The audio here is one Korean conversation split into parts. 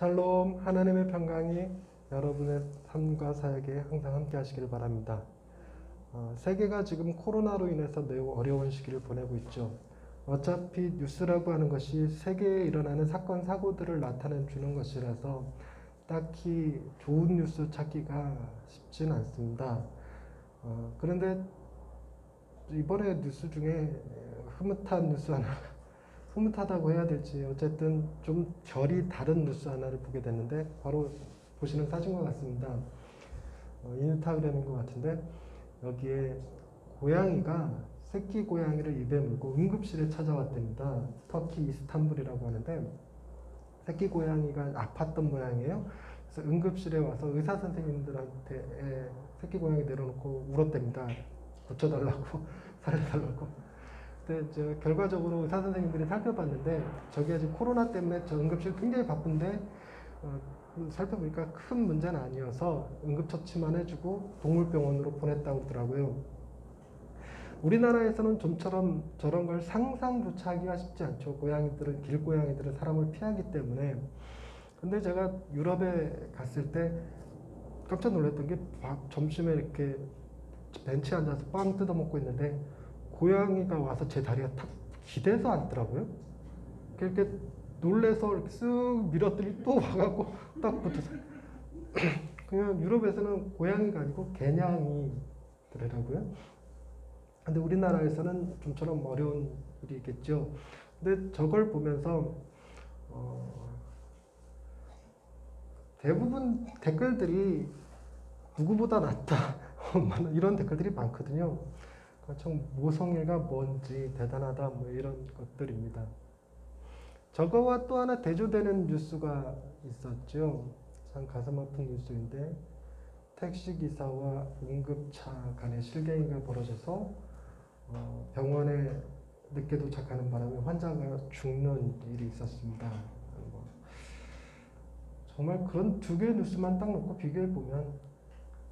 샬롬, 하나님의 평강이 여러분의 삶과 사역에 항상 함께 하시길 바랍니다. 세계가 지금 코로나로 인해서 매우 어려운 시기를 보내고 있죠. 어차피 뉴스라고 하는 것이 세계에 일어나는 사건, 사고들을 나타내 주는 것이라서 딱히 좋은 뉴스 찾기가 쉽진 않습니다. 그런데 이번에 뉴스 중에 흐뭇한 뉴스 하나, 흐뭇하다고 해야 될지 어쨌든 좀 결이 다른 뉴스 하나를 보게 됐는데 바로 보시는 사진과 같습니다. 인스타그램인 것 같은데 여기에 고양이가 새끼 고양이를 입에 물고 응급실에 찾아왔답니다. 터키 이스탄불이라고 하는데 새끼 고양이가 아팠던 모양이에요. 그래서 응급실에 와서 의사 선생님들한테 새끼 고양이 내려놓고 울었답니다. 고쳐달라고, 살려달라고. 근데 결과적으로 의사 선생님들이 살펴봤는데 저게 지금 코로나 때문에 저 응급실 굉장히 바쁜데 살펴보니까 큰 문제는 아니어서 응급처치만 해주고 동물병원으로 보냈다고 그러더라고요. 우리나라에서는 좀처럼 저런 걸 상상조차 하기가 쉽지 않죠. 고양이들은, 길고양이들은 사람을 피하기 때문에. 근데 제가 유럽에 갔을 때 깜짝 놀랐던 게 점심에 이렇게 벤치에 앉아서 빵 뜯어 먹고 있는데 고양이가 와서 제 다리에 탁 기대서 앉더라고요. 이렇게 놀래서 이렇게 쓱 밀었더니 또 와갖고 딱 붙어서. 그냥 유럽에서는 고양이가 아니고 개냥이더라고요. 근데 우리나라에서는 좀처럼 어려운 일이겠죠. 근데 저걸 보면서 대부분 댓글들이 누구보다 낫다 이런 댓글들이 많거든요. 참 모성애가 뭔지 대단하다 뭐 이런 것들입니다. 저거와 또 하나 대조되는 뉴스가 있었죠. 참 가슴 아픈 뉴스인데 택시기사와 응급차 간에 실갱이가 벌어져서 병원에 늦게 도착하는 바람에 환자가 죽는 일이 있었습니다. 정말 그런 두 개의 뉴스만 딱 놓고 비교해보면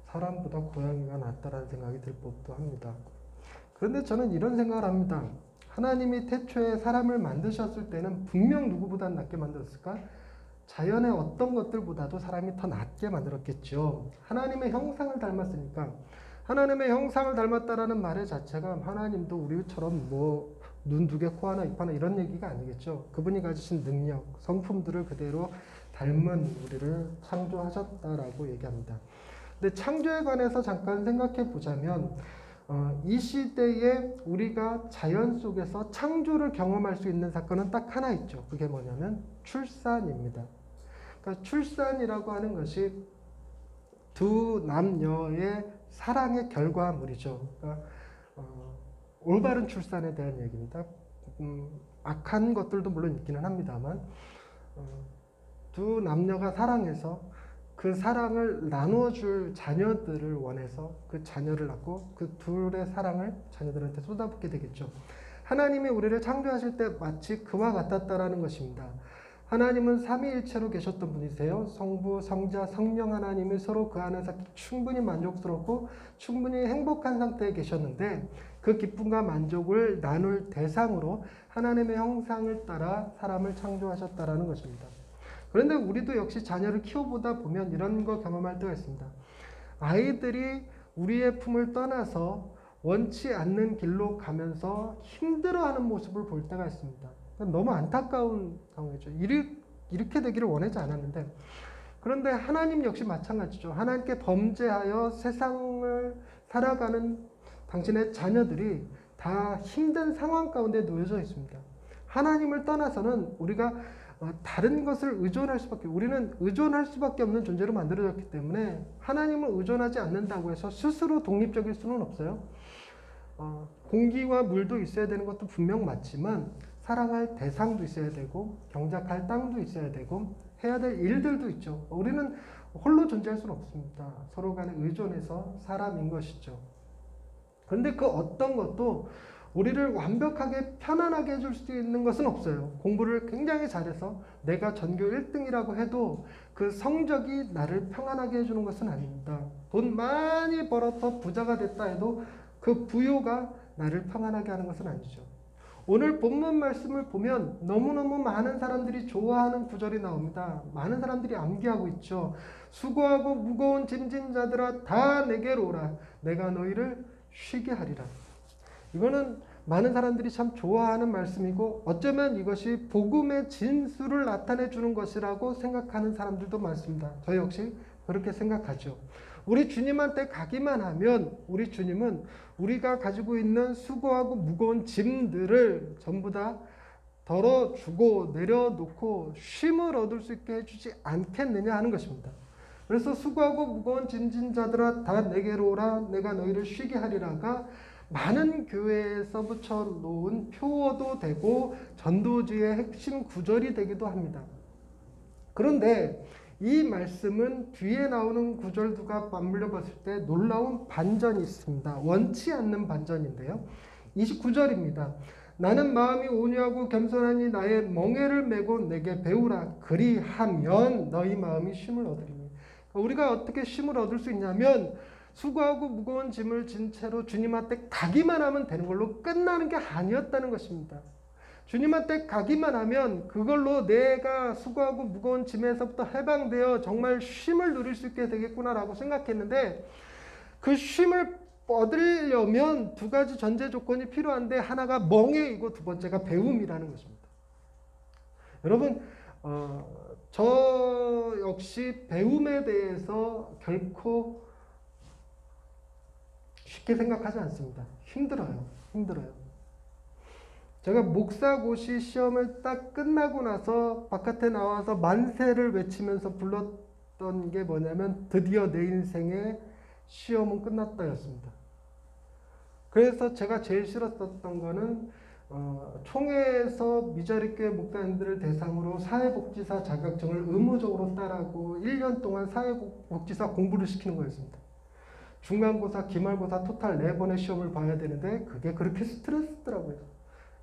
사람보다 고양이가 낫다라는 생각이 들 법도 합니다. 그런데 저는 이런 생각을 합니다. 하나님이 태초에 사람을 만드셨을 때는 분명 누구보다 낫게 만들었을까? 자연의 어떤 것들보다도 사람이 더 낫게 만들었겠죠. 하나님의 형상을 닮았으니까. 하나님의 형상을 닮았다라는 말의 자체가 하나님도 우리처럼 뭐 눈 두 개, 코 하나, 입 하나 이런 얘기가 아니겠죠. 그분이 가지신 능력, 성품들을 그대로 닮은 우리를 창조하셨다라고 얘기합니다. 근데 창조에 관해서 잠깐 생각해 보자면 이 시대에 우리가 자연 속에서 창조를 경험할 수 있는 사건은 딱 하나 있죠. 그게 뭐냐면 출산입니다. 그러니까 출산이라고 하는 것이 두 남녀의 사랑의 결과물이죠. 그러니까 올바른 출산에 대한 얘기입니다. 악한 것들도 물론 있기는 합니다만 두 남녀가 사랑해서 그 사랑을 나누어줄 자녀들을 원해서 그 자녀를 낳고 그 둘의 사랑을 자녀들한테 쏟아붓게 되겠죠. 하나님이 우리를 창조하실 때 마치 그와 같았다라는 것입니다. 하나님은 삼위일체로 계셨던 분이세요. 성부, 성자, 성령 하나님이 서로 그 안에서 충분히 만족스럽고 충분히 행복한 상태에 계셨는데 그 기쁨과 만족을 나눌 대상으로 하나님의 형상을 따라 사람을 창조하셨다라는 것입니다. 그런데 우리도 역시 자녀를 키워보다 보면 이런 거 경험할 때가 있습니다. 아이들이 우리의 품을 떠나서 원치 않는 길로 가면서 힘들어하는 모습을 볼 때가 있습니다. 너무 안타까운 상황이죠. 이렇게 되기를 원하지 않았는데 그런데 하나님 역시 마찬가지죠. 하나님께 범죄하여 세상을 살아가는 당신의 자녀들이 다 힘든 상황 가운데 놓여져 있습니다. 하나님을 떠나서는 우리가 다른 것을 우리는 의존할 수밖에 없는 존재로 만들어졌기 때문에 하나님을 의존하지 않는다고 해서 스스로 독립적일 수는 없어요. 공기와 물도 있어야 되는 것도 분명 맞지만 사랑할 대상도 있어야 되고 경작할 땅도 있어야 되고 해야 될 일들도 있죠. 우리는 홀로 존재할 수는 없습니다. 서로 간에 의존해서 사람인 것이죠. 그런데 그 어떤 것도 우리를 완벽하게 편안하게 해줄 수 있는 것은 없어요. 공부를 굉장히 잘해서 내가 전교 1등이라고 해도 그 성적이 나를 평안하게 해주는 것은 아닙니다. 돈 많이 벌어서 부자가 됐다 해도 그 부유가 나를 평안하게 하는 것은 아니죠. 오늘 본문 말씀을 보면 너무너무 많은 사람들이 좋아하는 구절이 나옵니다. 많은 사람들이 암기하고 있죠. 수고하고 무거운 짐진 자들아 다 내게로 오라. 내가 너희를 쉬게 하리라. 이거는 많은 사람들이 참 좋아하는 말씀이고 어쩌면 이것이 복음의 진수를 나타내 주는 것이라고 생각하는 사람들도 많습니다. 저 역시 그렇게 생각하죠. 우리 주님한테 가기만 하면 우리 주님은 우리가 가지고 있는 수고하고 무거운 짐들을 전부 다 덜어주고 내려놓고 쉼을 얻을 수 있게 해주지 않겠느냐 하는 것입니다. 그래서 수고하고 무거운 짐진 자들아 다 내게로 오라. 내가 너희를 쉬게 하리라가 많은 교회에서 붙여놓은 표어도 되고 전도주의 핵심 구절이 되기도 합니다. 그런데 이 말씀은 뒤에 나오는 구절들과 맞물려 봤을 때 놀라운 반전이 있습니다. 원치 않는 반전인데요. 29절입니다. 나는 마음이 온유하고 겸손하니 나의 멍에를 메고 내게 배우라. 그리하면 너희 마음이 쉼을 얻으리니. 우리가 어떻게 쉼을 얻을 수 있냐면 수고하고 무거운 짐을 진 채로 주님한테 가기만 하면 되는 걸로 끝나는 게 아니었다는 것입니다. 주님한테 가기만 하면 그걸로 내가 수고하고 무거운 짐에서부터 해방되어 정말 쉼을 누릴 수 있게 되겠구나라고 생각했는데 그 쉼을 얻으려면 두 가지 전제 조건이 필요한데 하나가 멍에이고 두 번째가 배움이라는 것입니다. 여러분 저 역시 배움에 대해서 결코 쉽게 생각하지 않습니다. 힘들어요. 제가 목사고시 시험을 딱 끝나고 나서 바깥에 나와서 만세를 외치면서 불렀던 게 뭐냐면 드디어 내 인생의 시험은 끝났다였습니다. 그래서 제가 제일 싫었던 거는 총회에서 미자립교회 목사님들을 대상으로 사회복지사 자격증을 의무적으로 따라고 1년 동안 사회복지사 공부를 시키는 거였습니다. 중간고사, 기말고사 토탈 4번의 시험을 봐야 되는데 그게 그렇게 스트레스더라고요.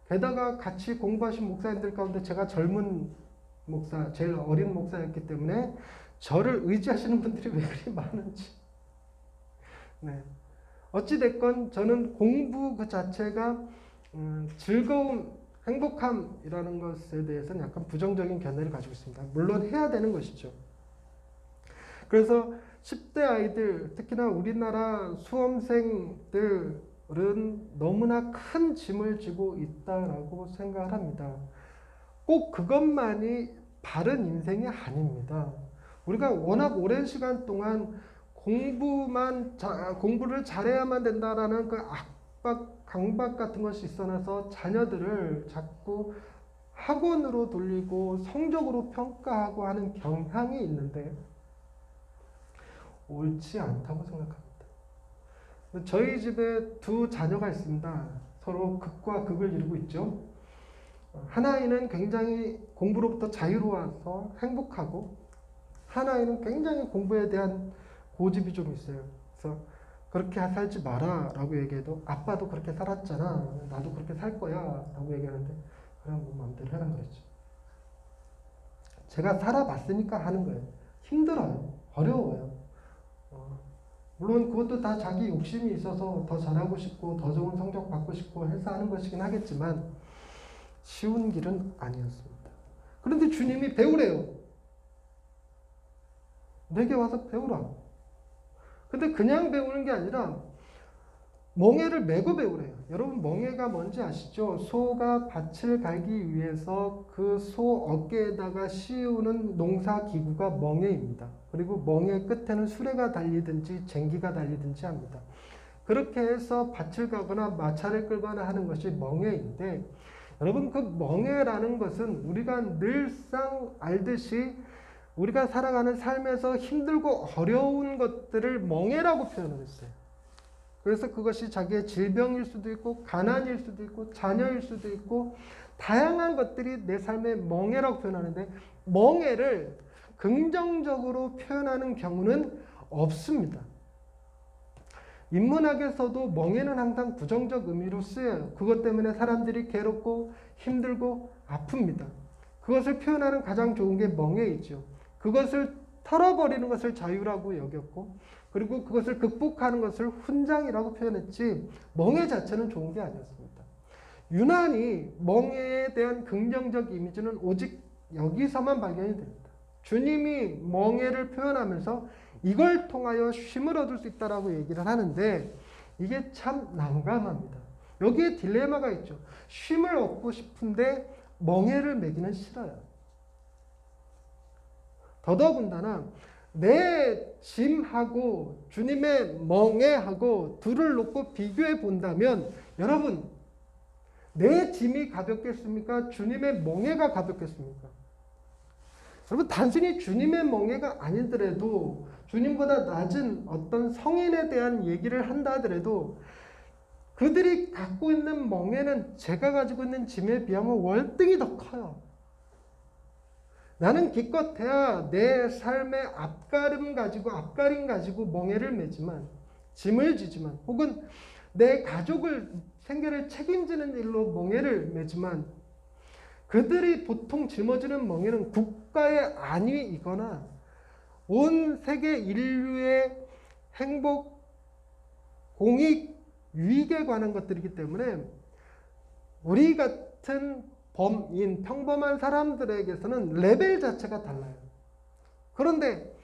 게다가 같이 공부하신 목사님들 가운데 제가 젊은 목사, 제일 어린 목사였기 때문에 저를 의지하시는 분들이 왜 그리 많은지. 네. 어찌됐건 저는 공부 그 자체가 즐거움, 행복함이라는 것에 대해서는 약간 부정적인 견해를 가지고 있습니다. 물론 해야 되는 것이죠. 그래서 10대 아이들, 특히나 우리나라 수험생들은 너무나 큰 짐을 지고 있다라고 생각을 합니다. 꼭 그것만이 바른 인생이 아닙니다. 우리가 워낙 오랜 시간 동안 공부를 잘해야만 된다라는 그 압박, 강박 같은 것이 있어서 자녀들을 자꾸 학원으로 돌리고 성적으로 평가하고 하는 경향이 있는데 옳지 않다고 생각합니다. 저희 집에 두 자녀가 있습니다. 서로 극과 극을 이루고 있죠. 한 아이는 굉장히 공부로부터 자유로워서 행복하고 한 아이는 굉장히 공부에 대한 고집이 좀 있어요. 그래서 그렇게 살지 마라 라고 얘기해도 아빠도 그렇게 살았잖아. 나도 그렇게 살 거야 라고 얘기하는데 그냥 뭐 마음대로 해라 그랬죠. 제가 살아봤으니까 하는 거예요. 힘들어요. 어려워요. 물론 그것도 다 자기 욕심이 있어서 더 잘하고 싶고 더 좋은 성적 받고 싶고 해서 하는 것이긴 하겠지만 쉬운 길은 아니었습니다. 그런데 주님이 배우래요. 내게 와서 배우라. 근데 그냥 배우는 게 아니라 멍에를 메고 배우래요. 여러분 멍에가 뭔지 아시죠? 소가 밭을 갈기 위해서 그 소 어깨에다가 씌우는 농사기구가 멍에입니다. 그리고 멍에 끝에는 수레가 달리든지 쟁기가 달리든지 합니다. 그렇게 해서 밭을 가거나 마차를 끌거나 하는 것이 멍에인데 여러분 그 멍에라는 것은 우리가 늘상 알듯이 우리가 살아가는 삶에서 힘들고 어려운 것들을 멍에라고 표현을 했어요. 그래서 그것이 자기의 질병일 수도 있고 가난일 수도 있고 자녀일 수도 있고 다양한 것들이 내 삶의 멍에라고 표현하는데 멍에를 긍정적으로 표현하는 경우는 없습니다. 인문학에서도 멍에는 항상 부정적 의미로 쓰여요. 그것 때문에 사람들이 괴롭고 힘들고 아픕니다. 그것을 표현하는 가장 좋은 게 멍에이죠. 그것을 털어버리는 것을 자유라고 여겼고 그리고 그것을 극복하는 것을 훈장이라고 표현했지 멍에 자체는 좋은 게 아니었습니다. 유난히 멍에에 대한 긍정적 이미지는 오직 여기서만 발견이 됩니다. 주님이 멍에를 표현하면서 이걸 통하여 쉼을 얻을 수 있다라고 얘기를 하는데 이게 참 난감합니다. 여기에 딜레마가 있죠. 쉼을 얻고 싶은데 멍에를 매기는 싫어요. 더더군다나 내 짐하고 주님의 멍에하고 둘을 놓고 비교해 본다면 여러분 내 짐이 가볍겠습니까? 주님의 멍에가 가볍겠습니까? 여러분 단순히 주님의 멍에가 아니더라도 주님보다 낮은 어떤 성인에 대한 얘기를 한다 하더라도 그들이 갖고 있는 멍에는 제가 가지고 있는 짐에 비하면 월등히 더 커요. 나는 기껏해야 내 삶의 앞가림 가지고 멍에를 매지만 짐을 지지만 혹은 내 가족을 생계를 책임지는 일로 멍에를 매지만 그들이 보통 짊어지는 멍에는 국가의 안위이거나 온 세계 인류의 행복, 공익, 유익에 관한 것들이기 때문에 우리 같은 범인, 평범한 사람들에게서는 레벨 자체가 달라요. 그런데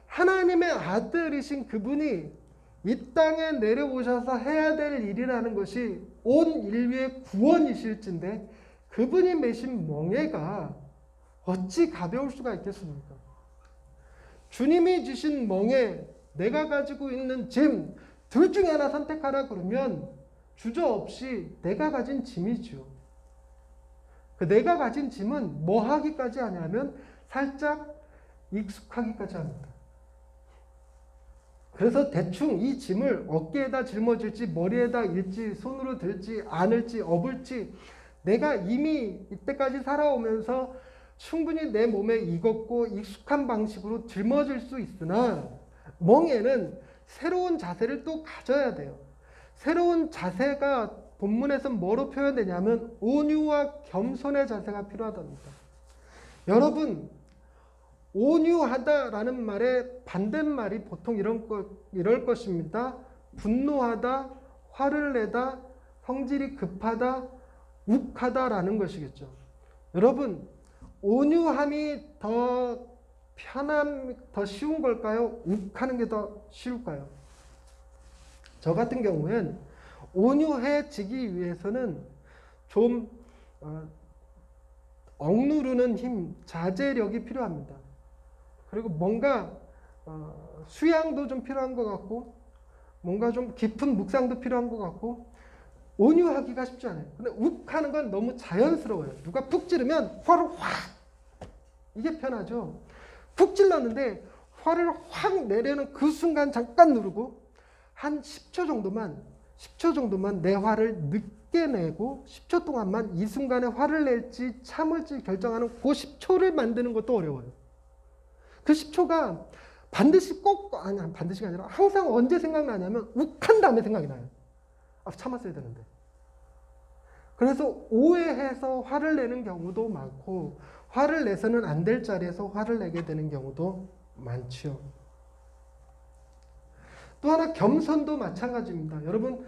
하나님의 아들이신 그분이 이 땅에 내려오셔서 해야 될 일이라는 것이 온 인류의 구원이실진데 그분이 매신 멍에가 어찌 가벼울 수가 있겠습니까? 주님이 주신 멍에, 내가 가지고 있는 짐, 둘 중에 하나 선택하라 그러면 주저없이 내가 가진 짐이죠. 그 내가 가진 짐은 뭐 하기까지 하냐면 살짝 익숙하기까지 합니다. 그래서 대충 이 짐을 어깨에다 짊어질지 머리에다 일지 손으로 들지 안을지 업을지 내가 이미 이때까지 살아오면서 충분히 내 몸에 익었고 익숙한 방식으로 짊어질 수 있으나 멍에는 새로운 자세를 또 가져야 돼요. 새로운 자세가 본문에서 뭐로 표현되냐면 온유와 겸손의 자세가 필요하답니다. 여러분 온유하다라는 말의 반대말이 보통 이럴 것입니다. 분노하다, 화를 내다, 성질이 급하다, 욱하다라는 것이겠죠. 여러분 온유함이 더 더 쉬운 걸까요? 욱하는 게 더 쉬울까요? 저 같은 경우엔 온유해지기 위해서는 좀 억누르는 힘, 자제력이 필요합니다. 그리고 뭔가 수양도 좀 필요한 것 같고 뭔가 좀 깊은 묵상도 필요한 것 같고 온유하기가 쉽지 않아요. 근데 욱하는 건 너무 자연스러워요. 누가 푹 찌르면 화를 확 이게 편하죠. 푹 찔렀는데 화를 확 내려는 그 순간 잠깐 누르고 한 10초 정도만 내 화를 늦게 내고 10초 동안만 이 순간에 화를 낼지 참을지 결정하는 그 10초를 만드는 것도 어려워요. 그 10초가 반드시 반드시가 아니라 항상 언제 생각나냐면 욱한 다음에 생각이 나요. 참았어야 되는데. 그래서 오해해서 화를 내는 경우도 많고 화를 내서는 안 될 자리에서 화를 내게 되는 경우도 많지요. 또 하나 겸손도 마찬가지입니다. 여러분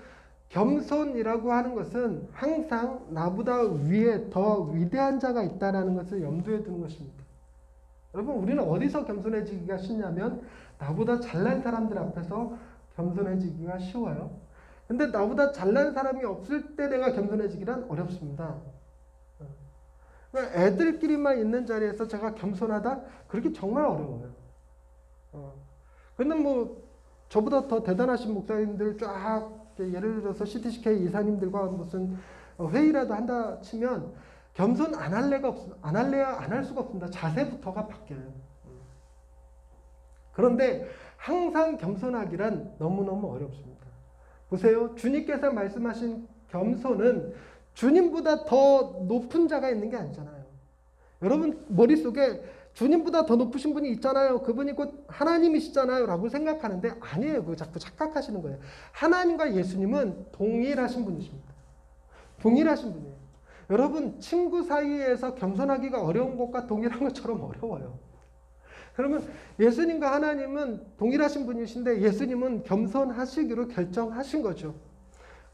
겸손이라고 하는 것은 항상 나보다 위에 더 위대한 자가 있다는 것을 염두에 두는 것입니다. 여러분 우리는 어디서 겸손해지기가 쉽냐면 나보다 잘난 사람들 앞에서 겸손해지기가 쉬워요. 근데 나보다 잘난 사람이 없을 때 내가 겸손해지기란 어렵습니다. 애들끼리만 있는 자리에서 제가 겸손하다? 그렇게 정말 어려워요. 근데 뭐 저보다 더 대단하신 목사님들 쫙 예를 들어서 CTCK 이사님들과 무슨 회의라도 한다 치면 겸손 안 할래야 안 할 수가 없습니다. 자세부터가 바뀌어요. 그런데 항상 겸손하기란 너무너무 어렵습니다. 보세요. 주님께서 말씀하신 겸손은 주님보다 더 높은 자가 있는 게 아니잖아요. 여러분 머릿속에 주님보다 더 높으신 분이 있잖아요. 그분이 곧 하나님이시잖아요. 라고 생각하는데 아니에요. 그거 자꾸 착각하시는 거예요. 하나님과 예수님은 동일하신 분이십니다. 동일하신 분이에요. 여러분 친구 사이에서 겸손하기가 어려운 것과 동일한 것처럼 어려워요. 그러면 예수님과 하나님은 동일하신 분이신데 예수님은 겸손하시기로 결정하신 거죠.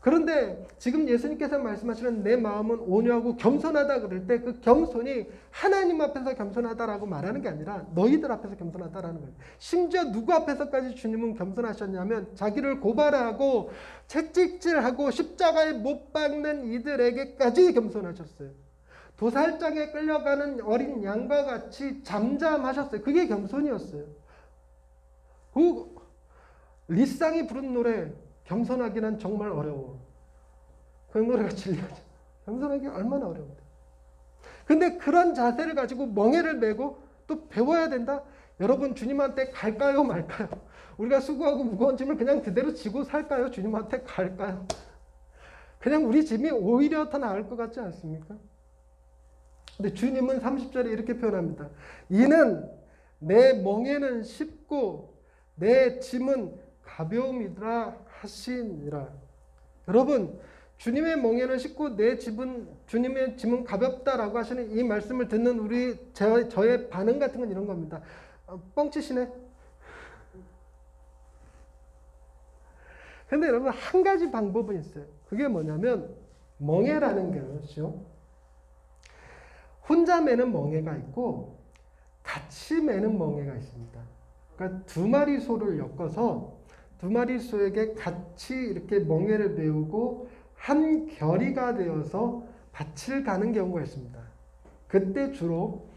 그런데 지금 예수님께서 말씀하시는 내 마음은 온유하고 겸손하다 그럴 때 그 겸손이 하나님 앞에서 겸손하다라고 말하는 게 아니라 너희들 앞에서 겸손하다라는 거예요. 심지어 누구 앞에서까지 주님은 겸손하셨냐면 자기를 고발하고 채찍질하고 십자가에 못 박는 이들에게까지 겸손하셨어요. 도살장에 끌려가는 어린 양과 같이 잠잠하셨어요. 그게 겸손이었어요. 그 리쌍이 부른 노래 겸손하기는 정말 어려워. 그 노래가 진리하죠. 겸손하기 얼마나 어려운데. 근데 그런 자세를 가지고 멍에를 메고 또 배워야 된다? 여러분 주님한테 갈까요 말까요? 우리가 수고하고 무거운 짐을 그냥 그대로 지고 살까요? 주님한테 갈까요? 그냥 우리 짐이 오히려 더 나을 것 같지 않습니까? 근데 주님은 30절에 이렇게 표현합니다. 이는 내 멍에는 쉽고 내 짐은 가벼움이라 하시니라. 여러분 주님의 멍에는 쉽고 내 주님의 짐은 가볍다라고 하시는 이 말씀을 듣는 저의 반응 같은 건 이런 겁니다. 뻥치시네. 근데 여러분 한 가지 방법은 있어요. 그게 뭐냐면 멍에라는 것이요. 혼자 매는 멍에가 있고 같이 매는 멍에가 있습니다. 그러니까 두 마리 소를 엮어서 두 마리 소에게 같이 이렇게 멍에를 메우고 한 결의가 되어서 밭을 가는 경우가 있습니다. 그때 주로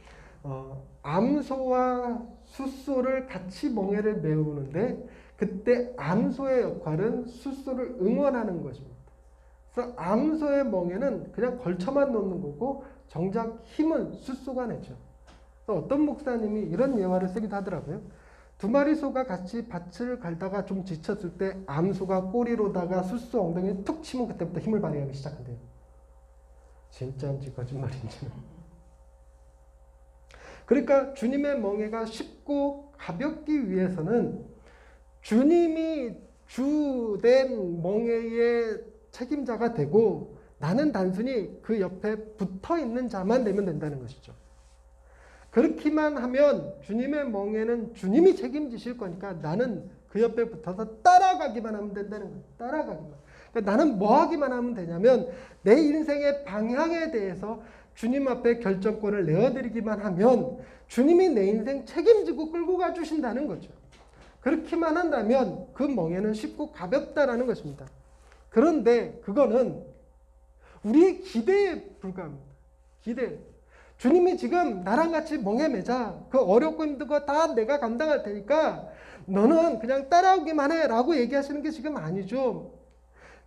암소와 숫소를 같이 멍에를 메우는데 그때 암소의 역할은 숫소를 응원하는 것입니다. 그래서 암소의 멍에는 그냥 걸쳐만 놓는 거고 정작 힘은 숫소가 내죠. 어떤 목사님이 이런 예화를 쓰기도 하더라고요. 두 마리 소가 같이 밭을 갈다가 좀 지쳤을 때 암소가 꼬리로다가 숫소 엉덩이에 툭 치면 그때부터 힘을 발휘하기 시작한대요. 진짜인지 거짓말인지. 그러니까 주님의 멍에가 쉽고 가볍기 위해서는 주님이 주된 멍에의 책임자가 되고 나는 단순히 그 옆에 붙어 있는 자만 되면 된다는 것이죠. 그렇기만 하면 주님의 멍에는 주님이 책임지실 거니까 나는 그 옆에 붙어서 따라가기만 하면 된다는 거예요. 따라가기만. 그러니까 나는 뭐 하기만 하면 되냐면 내 인생의 방향에 대해서 주님 앞에 결정권을 내어드리기만 하면 주님이 내 인생 책임지고 끌고 가주신다는 거죠. 그렇게만 한다면 그 멍에는 쉽고 가볍다라는 것입니다. 그런데 그거는 우리의 기대에 불과합니다. 기대. 주님이 지금 나랑 같이 멍에 매자. 그 어렵고 힘든 거 다 내가 감당할 테니까 너는 그냥 따라오기만 해 라고 얘기하시는 게 지금 아니죠.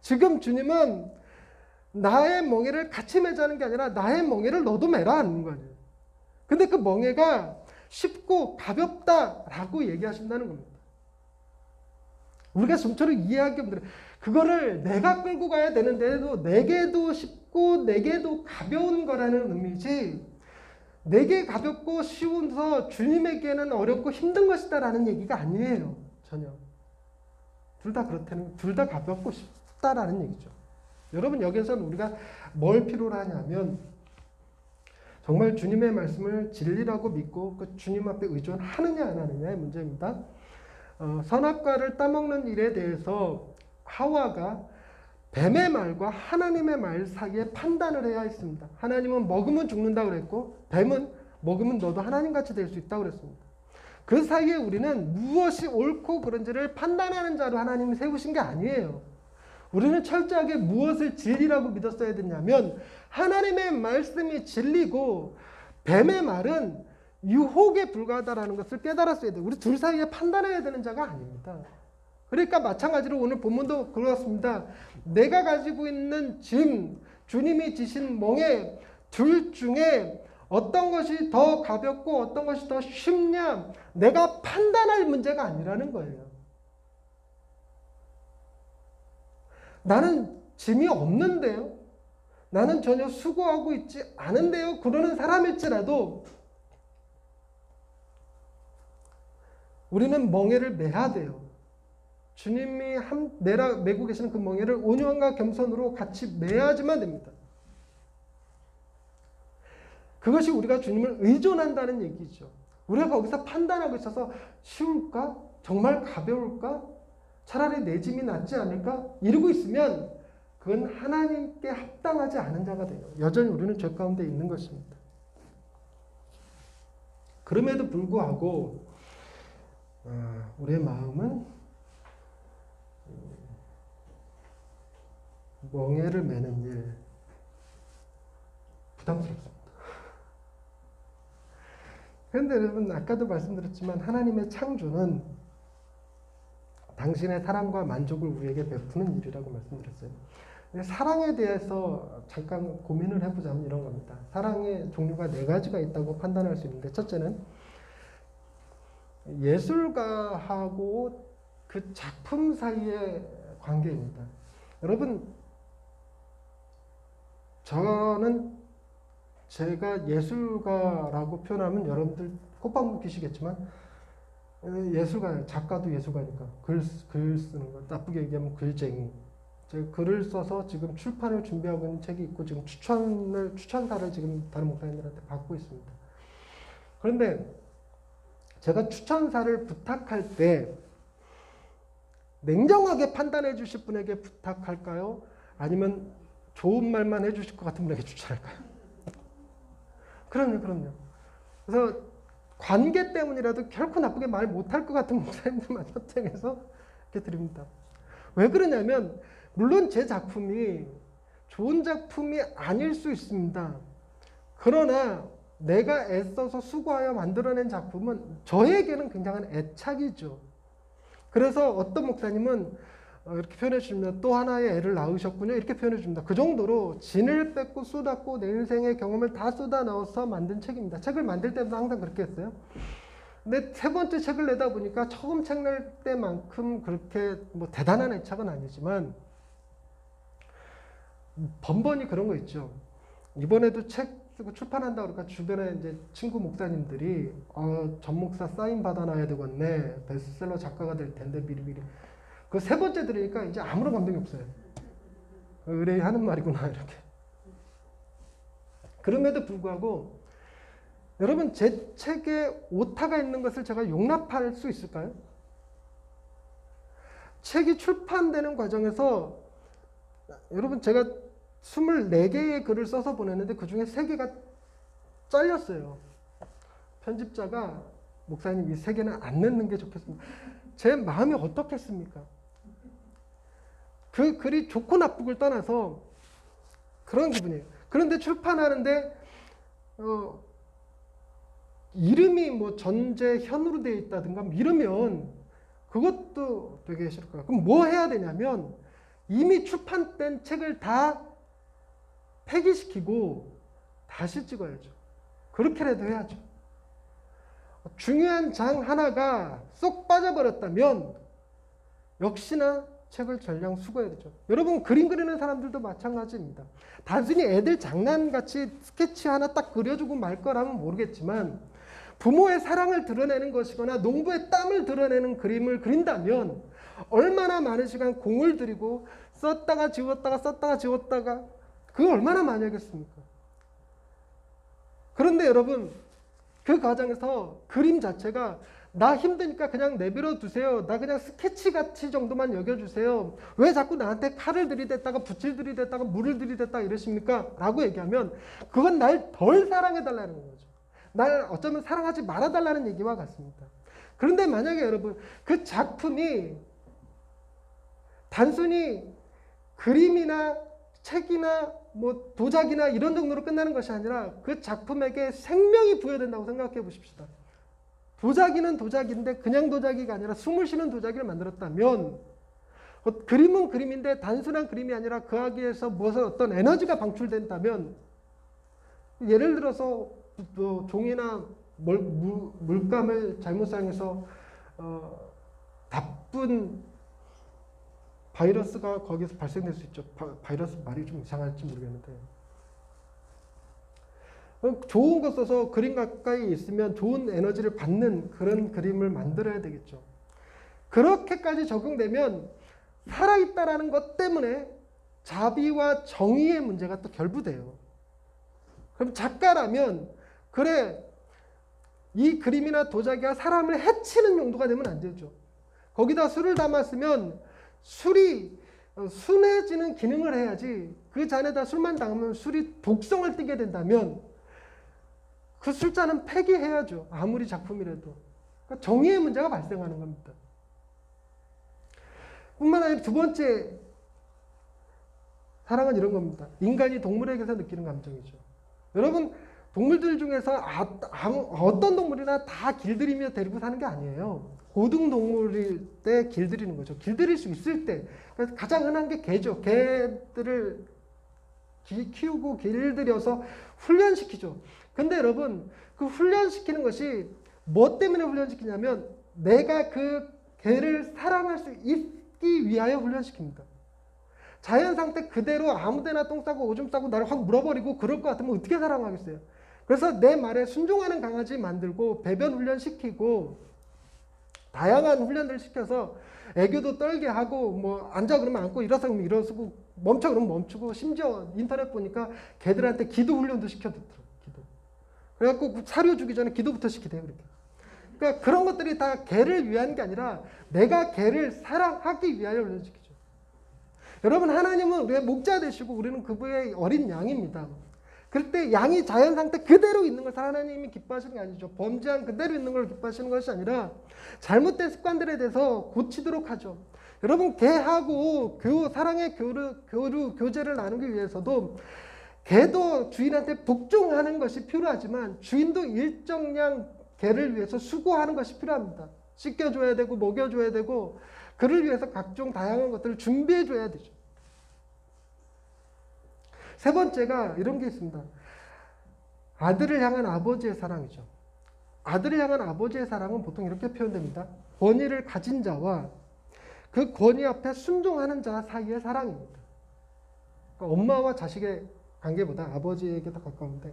지금 주님은 나의 멍에를 같이 매자는 게 아니라 나의 멍에를 너도 매라 하는 거예요. 근데 그 멍에가 쉽고 가볍다라고 얘기하신다는 겁니다. 우리가 좀처럼 이해하기 힘들어요. 그거를 내가 끌고 가야 되는데도 내게도 쉽고 내게도 가벼운 거라는 의미지 내게 가볍고 쉬워서 주님에게는 어렵고 힘든 것이다라는 얘기가 아니에요. 전혀. 둘 다 그렇다는, 둘 다 가볍고 쉽다라는 얘기죠. 여러분 여기서는 우리가 뭘 필요로 하냐면 정말 주님의 말씀을 진리라고 믿고 그 주님 앞에 의존하느냐 안 하느냐의 문제입니다. 선악과를 따먹는 일에 대해서 하와가 뱀의 말과 하나님의 말 사이에 판단을 해야 했습니다. 하나님은 먹으면 죽는다고 그랬고 뱀은 먹으면 너도 하나님같이 될 수 있다고 그랬습니다. 그 사이에 우리는 무엇이 옳고 그른지를 판단하는 자로 하나님이 세우신 게 아니에요. 우리는 철저하게 무엇을 진리라고 믿었어야 됐냐면 하나님의 말씀이 진리고 뱀의 말은 유혹에 불과하다는 것을 깨달았어야 돼요. 우리 둘 사이에 판단해야 되는 자가 아닙니다. 그러니까 마찬가지로 오늘 본문도 그렇습니다. 내가 가지고 있는 짐, 주님이 지신 멍에 둘 중에 어떤 것이 더 가볍고 어떤 것이 더 쉽냐 내가 판단할 문제가 아니라는 거예요. 나는 짐이 없는데요. 나는 전혀 수고하고 있지 않은데요. 그러는 사람일지라도 우리는 멍에를 매야 돼요. 주님이 메고 계시는 그 멍에를 온유함과 겸손으로 같이 매야지만 됩니다. 그것이 우리가 주님을 의존한다는 얘기죠. 우리가 거기서 판단하고 있어서 쉬울까? 정말 가벼울까? 차라리 내 짐이 낫지 않을까? 이러고 있으면 그건 하나님께 합당하지 않은 자가 돼요. 여전히 우리는 죄 가운데 있는 것입니다. 그럼에도 불구하고 우리의 마음은 멍에를 매는 일 부담스럽습니다. 그런데 여러분 아까도 말씀드렸지만 하나님의 창조는 당신의 사랑과 만족을 우리에게 베푸는 일이라고 말씀드렸어요. 사랑에 대해서 잠깐 고민을 해보자면 이런 겁니다. 사랑의 종류가 4가지가 있다고 판단할 수 있는데 첫째는 예술가하고 그 작품 사이의 관계입니다. 여러분 저는 제가 예술가라고 표현하면 여러분들 콧밥 묶이시겠지만 예술가, 작가도 예술가니까 글 쓰는 거, 나쁘게 얘기하면 글쟁이. 제가 글을 써서 지금 출판을 준비하고 있는 책이 있고 지금 추천사를 지금 다른 목사님들한테 받고 있습니다. 그런데 제가 추천사를 부탁할 때 냉정하게 판단해 주실 분에게 부탁할까요? 아니면 좋은 말만 해주실 것 같은 분에게 추천할까요? 그럼요. 그래서 관계 때문이라도 결코 나쁘게 말 못할 것 같은 목사님들만 선택해서 이렇게 드립니다. 왜 그러냐면 물론 제 작품이 좋은 작품이 아닐 수 있습니다. 그러나 내가 애써서 수고하여 만들어낸 작품은 저에게는 굉장한 애착이죠. 그래서 어떤 목사님은 이렇게 표현해 주십니다. 또 하나의 애를 낳으셨군요. 이렇게 표현해 줍니다. 그 정도로 진을 뺏고 쏟았고 내 인생의 경험을 다 쏟아 넣어서 만든 책입니다. 책을 만들 때도 항상 그렇게 했어요. 근데 3번째 책을 내다 보니까 처음 책 낼 때만큼 그렇게 뭐 대단한 애착은 아니지만 번번이 그런 거 있죠. 이번에도 책 쓰고 출판한다 그러니까 주변에 이제 친구 목사님들이 전 목사 사인 받아놔야 되겠네. 베스트셀러 작가가 될 텐데 미리미리. 그 3번째 들으니까 이제 아무런 감동이 없어요. 의뢰하는 말이구나 이렇게. 그럼에도 불구하고 여러분 제 책에 오타가 있는 것을 제가 용납할 수 있을까요? 책이 출판되는 과정에서 여러분 제가 24개의 글을 써서 보냈는데 그 중에 3개가 잘렸어요. 편집자가 목사님 이 3개는 안 넣는 게 좋겠습니다. 제 마음이 어떻겠습니까? 그 글이 좋고 나쁘고를 떠나서 그런 기분이에요. 그런데 출판하는데 이름이 뭐 전제 현으로 되어 있다든가 이러면 그것도 되게 싫을 거예요. 그럼 뭐 해야 되냐면 이미 출판된 책을 다 폐기시키고 다시 찍어야죠. 그렇게라도 해야죠. 중요한 장 하나가 쏙 빠져버렸다면 역시나 책을 전량 수거해야 되죠. 여러분 그림 그리는 사람들도 마찬가지입니다. 단순히 애들 장난같이 스케치 하나 딱 그려주고 말 거라면 모르겠지만 부모의 사랑을 드러내는 것이거나 농부의 땀을 드러내는 그림을 그린다면 얼마나 많은 시간 공을 들이고 썼다가 지웠다가 그거 얼마나 많이 하겠습니까? 그런데 여러분 그 과정에서 그림 자체가 나 힘드니까 그냥 내버려 두세요. 나 그냥 스케치같이 정도만 여겨주세요. 왜 자꾸 나한테 칼을 들이댔다가 붓을 들이댔다가 물을 들이댔다가 이러십니까? 라고 얘기하면 그건 날 덜 사랑해달라는 거죠. 날 어쩌면 사랑하지 말아달라는 얘기와 같습니다. 그런데 만약에 여러분 그 작품이 단순히 그림이나 책이나 뭐 도자기나 이런 정도로 끝나는 것이 아니라 그 작품에게 생명이 부여된다고 생각해 보십시다. 도자기는 도자기인데 그냥 도자기가 아니라 숨을 쉬는 도자기를 만들었다면 그림은 그림인데 단순한 그림이 아니라 그 하기에서 무엇을 어떤 에너지가 방출된다면 예를 들어서 종이나 물감을 잘못 사용해서 나쁜 바이러스가 거기서 발생될 수 있죠. 바이러스 말이 좀 이상할지 모르겠는데 좋은 거 써서 그림 가까이 있으면 좋은 에너지를 받는 그런 그림을 만들어야 되겠죠. 그렇게까지 적용되면 살아있다라는 것 때문에 자비와 정의의 문제가 또 결부돼요. 그럼 작가라면 그래 이 그림이나 도자기가 사람을 해치는 용도가 되면 안 되죠. 거기다 술을 담았으면 술이 순해지는 기능을 해야지 그 잔에다 술만 담으면 술이 독성을 띠게 된다면 그 술잔은 폐기해야죠. 아무리 작품이라도. 그러니까 정의의 문제가 발생하는 겁니다. 뿐만 아니라 두 번째 사랑은 이런 겁니다. 인간이 동물에게서 느끼는 감정이죠. 여러분, 동물들 중에서 어떤 동물이나 다 길들이며 데리고 사는 게 아니에요. 고등동물일 때 길들이는 거죠. 길들일 수 있을 때. 그래서 가장 흔한 게 개죠. 개들을 키우고 길들여서 훈련시키죠. 근데 여러분, 그 훈련시키는 것이 뭐 때문에 훈련시키냐면 내가 그 개를 사랑할 수 있기 위하여 훈련시킵니다. 자연 상태 그대로 아무데나 똥 싸고 오줌 싸고 나를 확 물어버리고 그럴 것 같으면 어떻게 사랑하겠어요? 그래서 내 말에 순종하는 강아지 만들고 배변 훈련시키고 다양한 훈련들을 시켜서 애교도 떨게 하고 뭐 앉아 그러면 앉고 일어서 그러면 일어서고 멈춰 그러면 멈추고 심지어 인터넷 보니까 개들한테 기도 훈련도 시켜줬더라고요. 기도. 그래갖고 사료 주기 전에 기도부터 시키대요. 그렇게. 그러니까 그런 것들이 다 개를 위한 게 아니라 내가 개를 사랑하기 위하여 훈련시키죠. 여러분, 하나님은 우리의 목자 되시고 우리는 그분의 어린 양입니다. 그럴 때 양이 자연 상태 그대로 있는 것을 하나님이 기뻐하시는 게 아니죠. 범죄한 그대로 있는 걸 기뻐하시는 것이 아니라 잘못된 습관들에 대해서 고치도록 하죠. 여러분, 개하고 사랑의 교제를 나누기 위해서도 개도 주인한테 복종하는 것이 필요하지만 주인도 일정량 개를 위해서 수고하는 것이 필요합니다. 씻겨줘야 되고 먹여줘야 되고 그를 위해서 각종 다양한 것들을 준비해줘야 되죠. 세 번째가 이런 게 있습니다. 아들을 향한 아버지의 사랑이죠. 아들을 향한 아버지의 사랑은 보통 이렇게 표현됩니다. 권위를 가진 자와 그 권위 앞에 순종하는 자 사이의 사랑입니다. 그러니까 엄마와 자식의 관계보다 아버지에게 더 가까운데,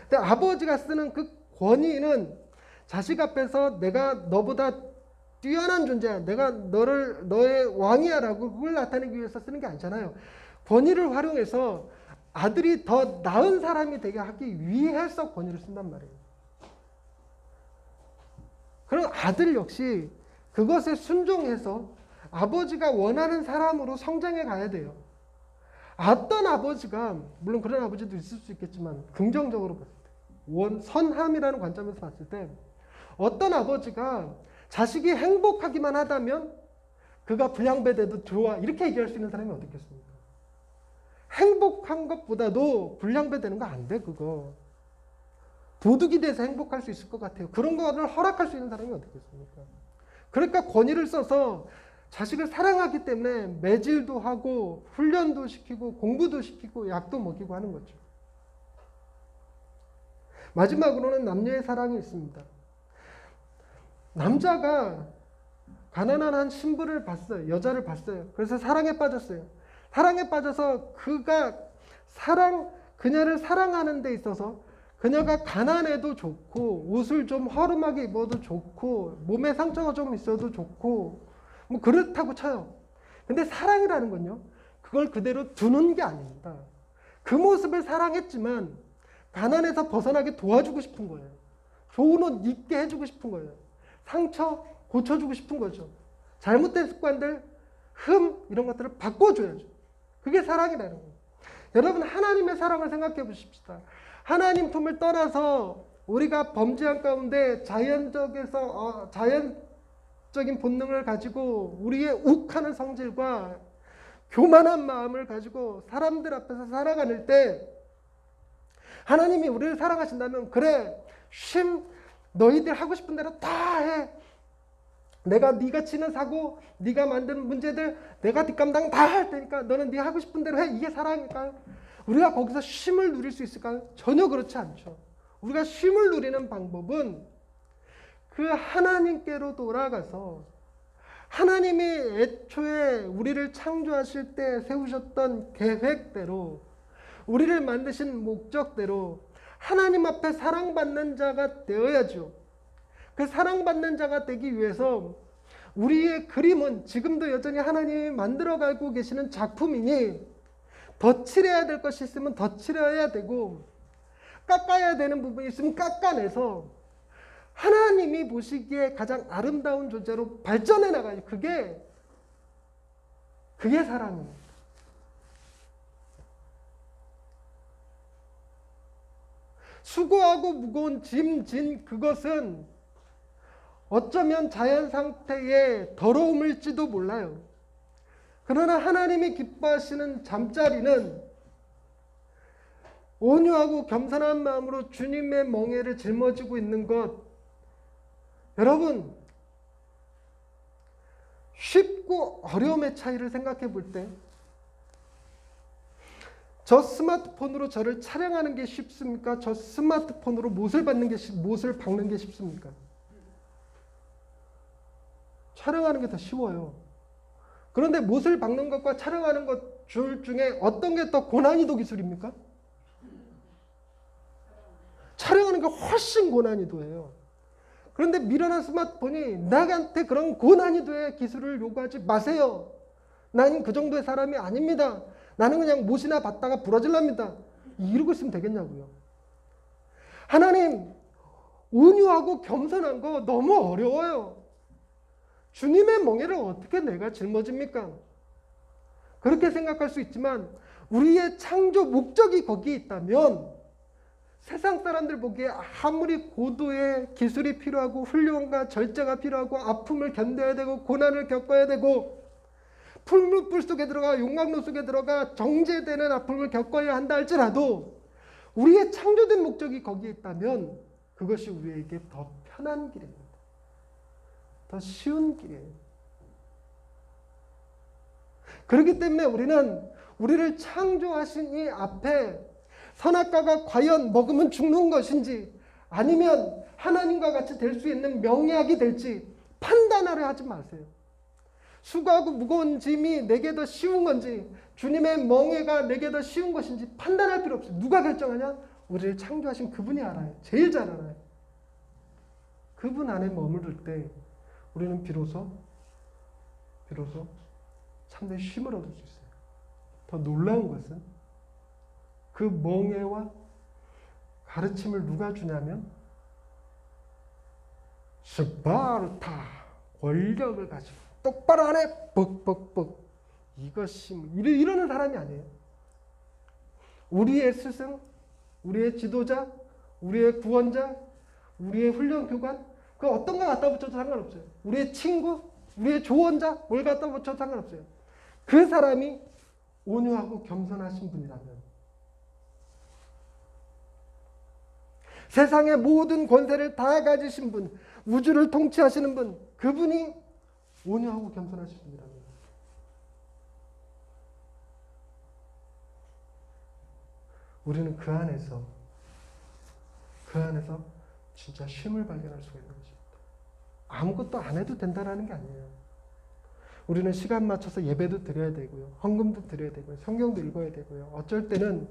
근데 아버지가 쓰는 그 권위는 자식 앞에서 내가 너보다 뛰어난 존재야, 내가 너의 왕이야라고 그걸 나타내기 위해서 쓰는 게 아니잖아요. 권위를 활용해서 아들이 더 나은 사람이 되게 하기 위해서 권위를 쓴단 말이에요. 그럼 아들 역시 그것에 순종해서 아버지가 원하는 사람으로 성장해 가야 돼요. 어떤 아버지가, 물론 그런 아버지도 있을 수 있겠지만 긍정적으로 봤을 때, 선함이라는 관점에서 봤을 때 어떤 아버지가 자식이 행복하기만 하다면 그가 불량배돼도 좋아 이렇게 얘기할 수 있는 사람이 어디 있겠습니까? 행복한 것보다도 불량배되는 거 안 돼. 그거 도둑이 돼서 행복할 수 있을 것 같아요. 그런 거를 허락할 수 있는 사람이 어디 있겠습니까? 그러니까 권위를 써서 자식을 사랑하기 때문에 매질도 하고 훈련도 시키고 공부도 시키고 약도 먹이고 하는 거죠. 마지막으로는 남녀의 사랑이 있습니다. 남자가 가난한 한 신부를 봤어요. 여자를 봤어요. 그래서 사랑에 빠졌어요. 사랑에 빠져서 그녀를 사랑하는 데 있어서 그녀가 가난해도 좋고 옷을 좀 허름하게 입어도 좋고 몸에 상처가 좀 있어도 좋고 뭐 그렇다고 쳐요. 근데 사랑이라는 건요, 그걸 그대로 두는 게 아닙니다. 그 모습을 사랑했지만 가난에서 벗어나게 도와주고 싶은 거예요. 좋은 옷 입게 해주고 싶은 거예요. 상처 고쳐주고 싶은 거죠. 잘못된 습관들, 이런 것들을 바꿔줘야죠. 그게 사랑이라는 거예요. 여러분, 하나님의 사랑을 생각해 보십시다. 하나님 품을 떠나서 우리가 범죄한 가운데 자연적인 본능을 가지고 우리의 욱하는 성질과 교만한 마음을 가지고 사람들 앞에서 살아가는 때 하나님이 우리를 사랑하신다면, 그래, 너희들 하고 싶은 대로 다 해. 네가 치는 사고, 네가 만든 문제들 내가 뒷감당 다 할 테니까 너는 네 하고 싶은 대로 해. 이게 사랑일까요? 우리가 거기서 쉼을 누릴 수 있을까요? 전혀 그렇지 않죠. 우리가 쉼을 누리는 방법은 그 하나님께로 돌아가서 하나님이 애초에 우리를 창조하실 때 세우셨던 계획대로, 우리를 만드신 목적대로 하나님 앞에 사랑받는 자가 되어야죠. 그 사랑받는 자가 되기 위해서 우리의 그림은 지금도 여전히 하나님이 만들어가고 계시는 작품이니 더 칠해야 될 것이 있으면 더 칠해야 되고 깎아야 되는 부분이 있으면 깎아내서 하나님이 보시기에 가장 아름다운 존재로 발전해 나가요. 그게 사랑입니다. 수고하고 무거운 짐 진 그것은 어쩌면 자연 상태의 더러움일지도 몰라요. 그러나 하나님이 기뻐하시는 잠자리는 온유하고 겸손한 마음으로 주님의 멍에를 짊어지고 있는 것. 여러분, 쉽고 어려움의 차이를 생각해 볼 때, 저 스마트폰으로 저를 촬영하는 게 쉽습니까? 저 스마트폰으로 못을 박는 게 쉽습니까? 촬영하는 게 더 쉬워요. 그런데 못을 박는 것과 촬영하는 것 중에 어떤 게 더 고난이도 기술입니까? 촬영하는 게 훨씬 고난이도예요. 그런데 미련한 스마트폰이 나한테 그런 고난이도의 기술을 요구하지 마세요. 나는 그 정도의 사람이 아닙니다. 나는 그냥 못이나 받다가 부러질랍니다. 이러고 있으면 되겠냐고요. 하나님, 온유하고 겸손한 거 너무 어려워요. 주님의 멍에를 어떻게 내가 짊어집니까? 그렇게 생각할 수 있지만 우리의 창조 목적이 거기에 있다면 세상 사람들 보기에 아무리 고도의 기술이 필요하고 훌륭과 절제가 필요하고 아픔을 견뎌야 되고 고난을 겪어야 되고 풀물 속에 들어가 용광로 속에 들어가 정제되는 아픔을 겪어야 한다 할지라도 우리의 창조된 목적이 거기에 있다면 그것이 우리에게 더 편한 길입니다. 더 쉬운 길이에요. 그렇기 때문에 우리는 우리를 창조하신 이 앞에 선악과가 과연 먹으면 죽는 것인지 아니면 하나님과 같이 될 수 있는 명약이 될지 판단하려 하지 마세요. 수고하고 무거운 짐이 내게 더 쉬운 건지 주님의 멍에가 내게 더 쉬운 것인지 판단할 필요 없어요. 누가 결정하냐? 우리를 창조하신 그분이 알아요. 제일 잘 알아요. 그분 안에 머무를 때 우리는 비로소 참된 쉼을 얻을 수 있어요. 더 놀라운 것은 그 멍에와 가르침을 누가 주냐면 스파르타 권력을 가지고 똑바로 하네 뻑뻑뻑 이것이 이러는 사람이 아니에요. 우리의 스승, 우리의 지도자, 우리의 구원자, 우리의 훈련 교관 그 어떤 거 갖다 붙여도 상관없어요. 우리의 친구, 우리의 조언자 뭘 갖다 붙여도 상관없어요. 그 사람이 온유하고 겸손하신 분이라면 세상의 모든 권세를 다 가지신 분, 우주를 통치하시는 분, 그분이 온유하고 겸손하신 분이라면 우리는 그 안에서 진짜 쉼을 발견할 수가 있는 것입니다. 아무것도 안 해도 된다는 게 아니에요. 우리는 시간 맞춰서 예배도 드려야 되고요. 헌금도 드려야 되고요. 성경도 읽어야 되고요. 어쩔 때는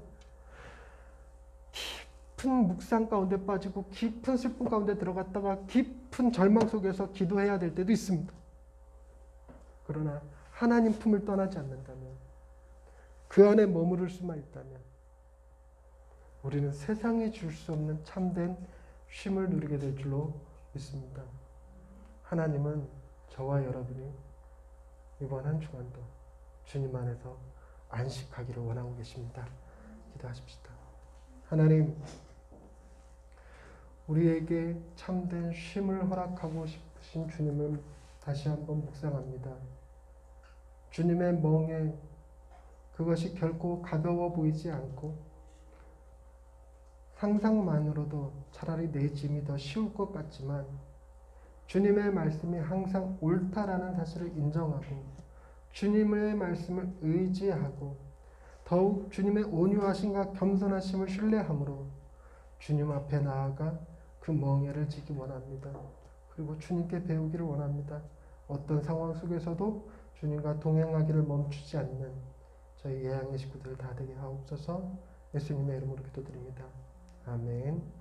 깊은 묵상 가운데 빠지고 깊은 슬픔 가운데 들어갔다가 깊은 절망 속에서 기도해야 될 때도 있습니다. 그러나 하나님 품을 떠나지 않는다면 그 안에 머무를 수만 있다면 우리는 세상에 줄 수 없는 참된 쉼을 누리게 될 줄로 믿습니다. 하나님은 저와 여러분이 이번 한 주간도 주님 안에서 안식하기를 원하고 계십니다. 기도하십시다. 하나님, 우리에게 참된 쉼을 허락하고 싶으신 주님을 다시 한번 묵상합니다. 주님의 멍에 그것이 결코 가벼워 보이지 않고 상상만으로도 차라리 내 짐이 더 쉬울 것 같지만 주님의 말씀이 항상 옳다라는 사실을 인정하고 주님의 말씀을 의지하고 더욱 주님의 온유하심과 겸손하심을 신뢰함으로 주님 앞에 나아가 그 멍에를 지기 원합니다. 그리고 주님께 배우기를 원합니다. 어떤 상황 속에서도 주님과 동행하기를 멈추지 않는 저희 예양의 식구들 다 되게 하옵소서. 예수님의 이름으로 기도드립니다. 아멘.